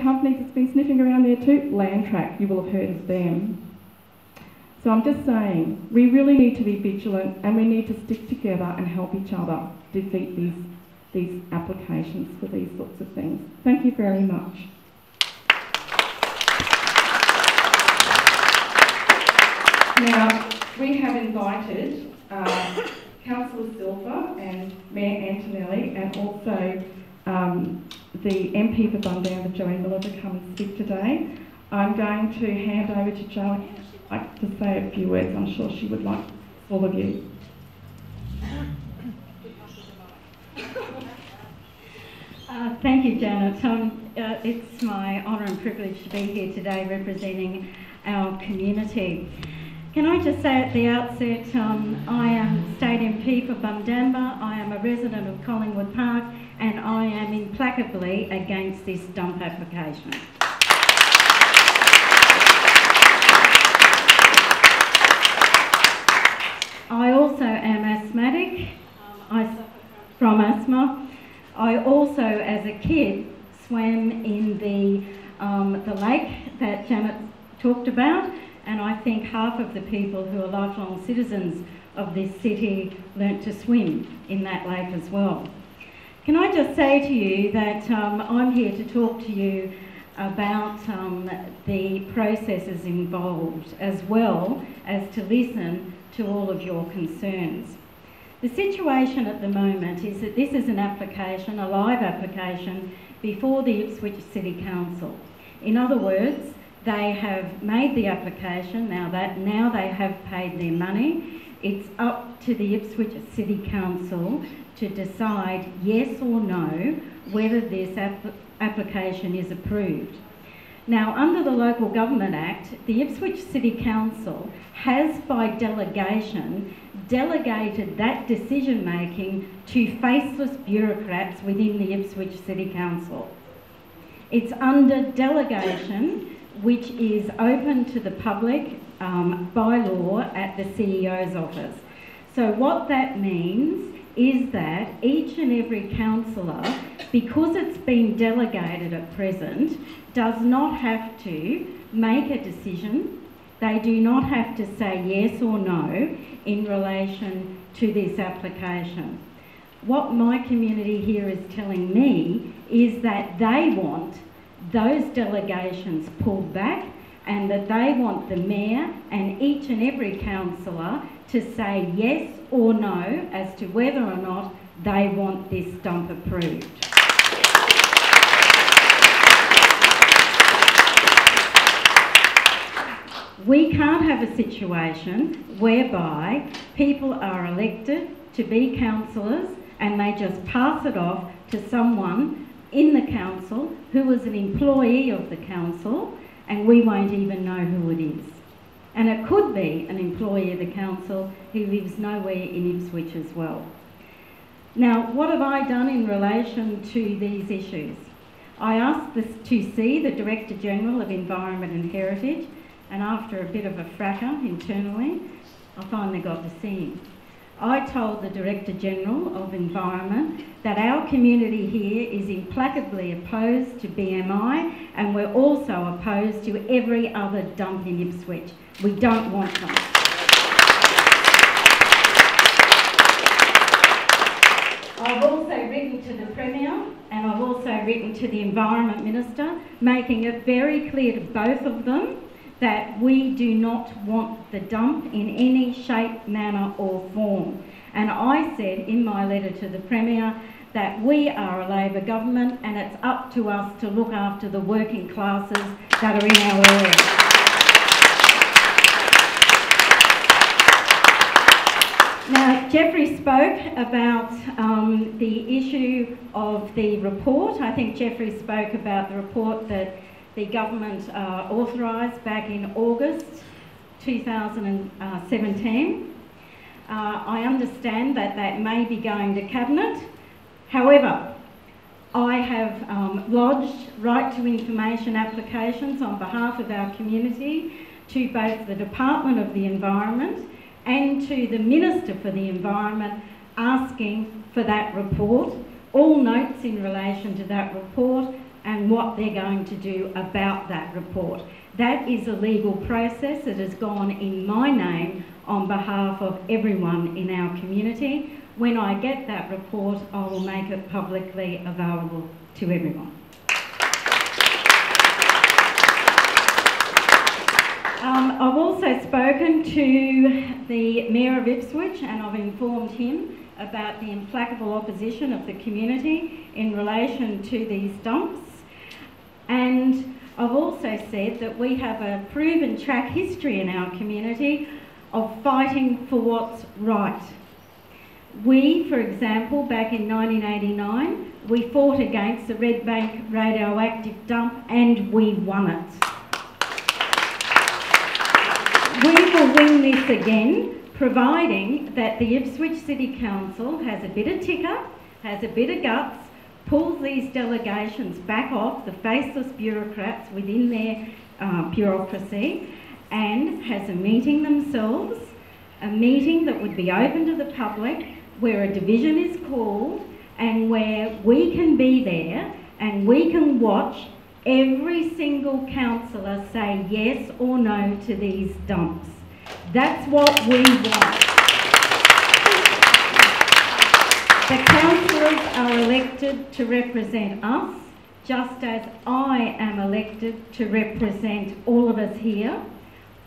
companies that's been sniffing around there too. Landtrack, you will have heard of them. So I'm just saying, we really need to be vigilant and we need to stick together and help each other defeat these applications for these sorts of things. Thank you very much. Now, we have invited Councillor Silver and Mayor Antonelli and also the MP for Bundamba, Joey Miller, to come and speak today. I'm going to hand over to Joey. She'd like to say a few words. I'm sure she would like all of you. Thank you, Janet. It's my honour and privilege to be here today representing our community. Can I just say at the outset, I am State MP for Bundamba, I am a resident of Collingwood Park, and I am implacably against this dump application. I also am asthmatic. I suffer from asthma. I also, as a kid, swam in the lake that Janet talked about, and I think half of the people who are lifelong citizens of this city learnt to swim in that lake as well. Can I just say to you that I'm here to talk to you about the processes involved, as well as to listen to all of your concerns. The situation at the moment is that this is an application, a live application, before the Ipswich City Council. In other words, they have made the application, now they have paid their money. It's up to the Ipswich City Council to decide yes or no whether this application is approved. Now, under the Local Government Act, the Ipswich City Council has, by delegation, delegated that decision making to faceless bureaucrats within the Ipswich City Council. It's under delegation, which is open to the public by law at the CEO's office. So what that means is that each and every councillor, because it's been delegated at present, does not have to make a decision. They do not have to say yes or no in relation to this application. What my community here is telling me is that they want those delegations pulled back and that they want the mayor and each and every councillor to say yes or no as to whether or not they want this dump approved. We can't have a situation whereby people are elected to be councillors and they just pass it off to someone in the council who is an employee of the council, and we won't even know who it is. And it could be an employee of the council who lives nowhere in Ipswich as well. Now, what have I done in relation to these issues? I asked to see the Director General of Environment and Heritage, and after a bit of a fracas internally, I finally got to see him. I told the Director General of Environment that our community here is implacably opposed to BMI, and we're also opposed to every other dump in Ipswich. We don't want them. I've also written to the Premier and I've also written to the Environment Minister, making it very clear to both of them that we do not want the dump in any shape, manner or form. And I said in my letter to the Premier that we are a Labor government and it's up to us to look after the working classes that are in our area. Now, Jeffrey spoke about the issue of the report. I think Jeffrey spoke about the report that the government authorised back in August 2017. I understand that that may be going to Cabinet. However, I have lodged right to information applications on behalf of our community to both the Department of the Environment and to the Minister for the Environment, asking for that report. All notes in relation to that report and what they're going to do about that report. That is a legal process that has gone in my name on behalf of everyone in our community. When I get that report, I will make it publicly available to everyone. I've also spoken to the Mayor of Ipswich, and I've informed him about the implacable opposition of the community in relation to these dumps. And I've also said that we have a proven track history in our community of fighting for what's right. We, for example, back in 1989, we fought against the Red Bank radioactive dump and we won it. We will win this again, providing that the Ipswich City Council has a bit of ticker, has a bit of guts, pulls these delegations back off the faceless bureaucrats within their bureaucracy, and has a meeting themselves, a meeting that would be open to the public, where a division is called and where we can be there and we can watch every single councillor say yes or no to these dumps. That's what we want. The councillors are elected to represent us, just as I am elected to represent all of us here.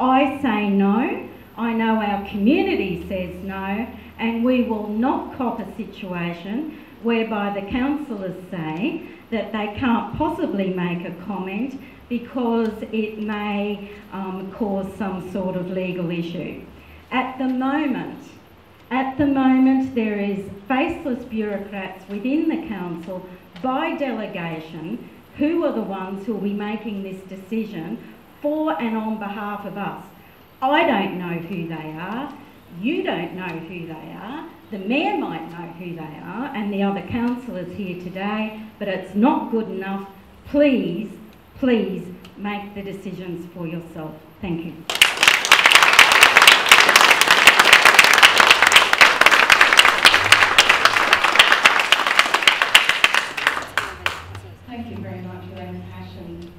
I say no, I know our community says no, and we will not cop a situation whereby the councillors say that they can't possibly make a comment because it may cause some sort of legal issue. At the moment there is faceless bureaucrats within the council by delegation who are the ones who will be making this decision for and on behalf of us. I don't know who they are, you don't know who they are, the Mayor might know who they are and the other councillors here today, but it's not good enough. Please, please make the decisions for yourself. Thank you. Thank you very much for that impassioned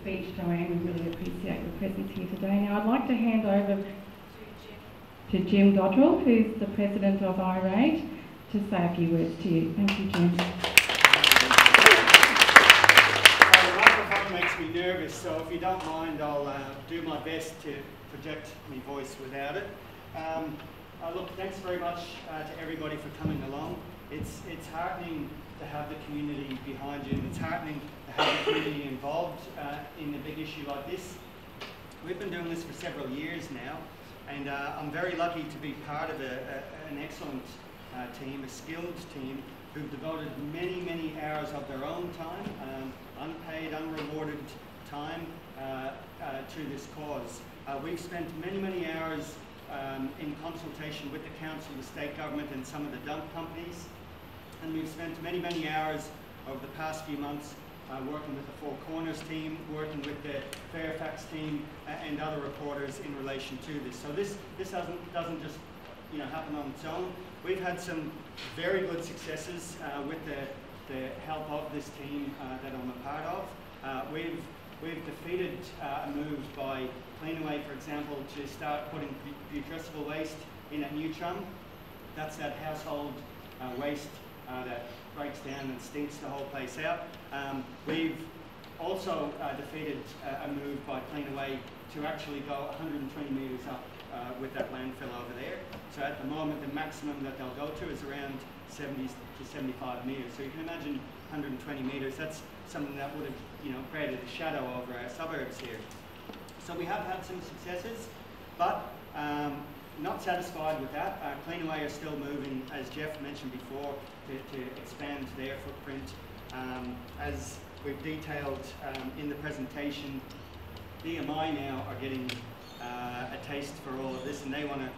speech, Joanne. We really appreciate your presence here today. Now I'd like to hand over to Jim Dodrell, who's the President of IRAID, to say a few words to you. Thank you, Jim. The microphone makes me nervous, so if you don't mind, I'll do my best to project my voice without it. Look, thanks very much to everybody for coming along. It's heartening to have the community behind you, and it's heartening to have the community involved in a big issue like this. We've been doing this for several years now, and I'm very lucky to be part of an excellent team, a skilled team, who've devoted many, many hours of their own time, unpaid, unrewarded time, to this cause. We've spent many, many hours in consultation with the council, the state government, and some of the dump companies. And we've spent many, many hours over the past few months working with the Four Corners team, working with the Fairfax team, and other reporters in relation to this. So this doesn't just happen on its own. We've had some very good successes with the help of this team that I'm a part of. We've defeated a move by Cleanaway, for example, to start putting putrescible waste in at New Chum. That's that household waste that breaks down and stinks the whole place out. We've also defeated a move by Cleanaway to actually go 120 metres up with that landfill over there. So at the moment, the maximum that they'll go to is around 70 to 75 metres. So you can imagine 120 metres. That's something that would have created a shadow over our suburbs here. So we have had some successes, but not satisfied with that. Cleanaway are still moving, as Jeff mentioned before, to expand their footprint. As we've detailed in the presentation, BMI now are getting a taste for all of this, and they want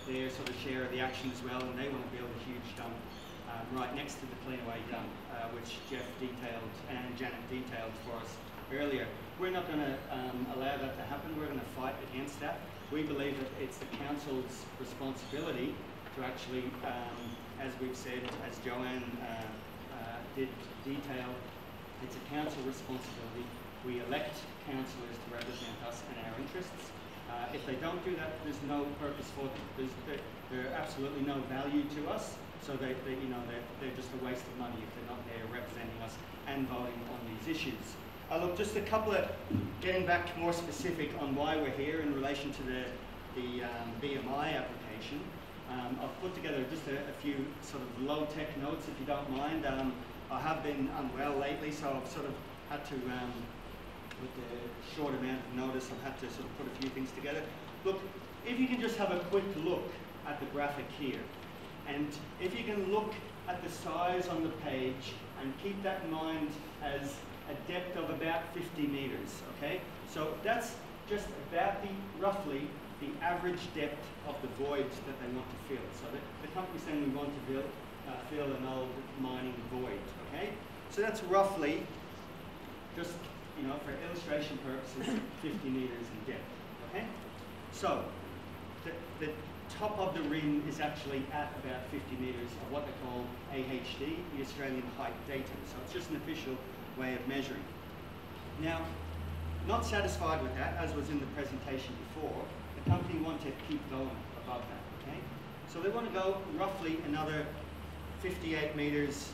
their sort of share of the action as well, and they want to build a huge dump right next to the Cleanaway dump, which Jeff detailed and Janet detailed for us earlier. We're not going to allow that to happen. We're going to fight against that. We believe that it's the council's responsibility to actually, as we've said, as Joanne did detail, it's a council responsibility. We elect councillors to represent us and our interests. If they don't do that, there's no purpose for them. They're absolutely no value to us, so they're just a waste of money if they're not there representing us and voting on these issues. Look, just a couple of, getting back more specific on why we're here in relation to the BMI application. I've put together just a few sort of low-tech notes, if you don't mind. I have been unwell lately, so I've sort of had to, with the short amount of notice, I've had to sort of put a few things together. Look, if you can just have a quick look at the graphic here, and if you can look at the size on the page and keep that in mind as a depth of about 50 meters, okay? So that's just about roughly the average depth of the void that they want to fill. So the company's saying we want to fill an old mining void, okay? So that's roughly, just, you know, for illustration purposes, 50 meters in depth, okay? So the top of the rim is actually at about 50 meters of what they call AHD, the Australian Height Datum. So it's just an official way of measuring. Now, not satisfied with that, as was in the presentation before, the company want to keep going above that, okay? So they want to go roughly another 58 meters.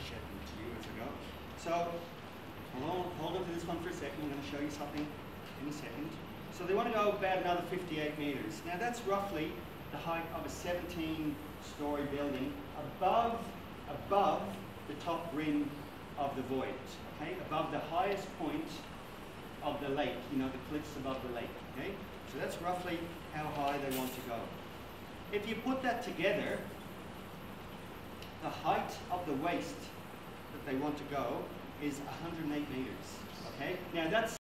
Shedding to you as I go. So, hold on to this one for a second. I'm going to show you something in a second. So they want to go about another 58 meters. Now that's roughly the height of a 17-story building above the top rim of the void, okay? Above the highest point of the lake, you know, the cliffs above the lake, okay? So that's roughly how high they want to go. If you put that together, the height of the waste that they want to go is 108 meters, okay? Now that's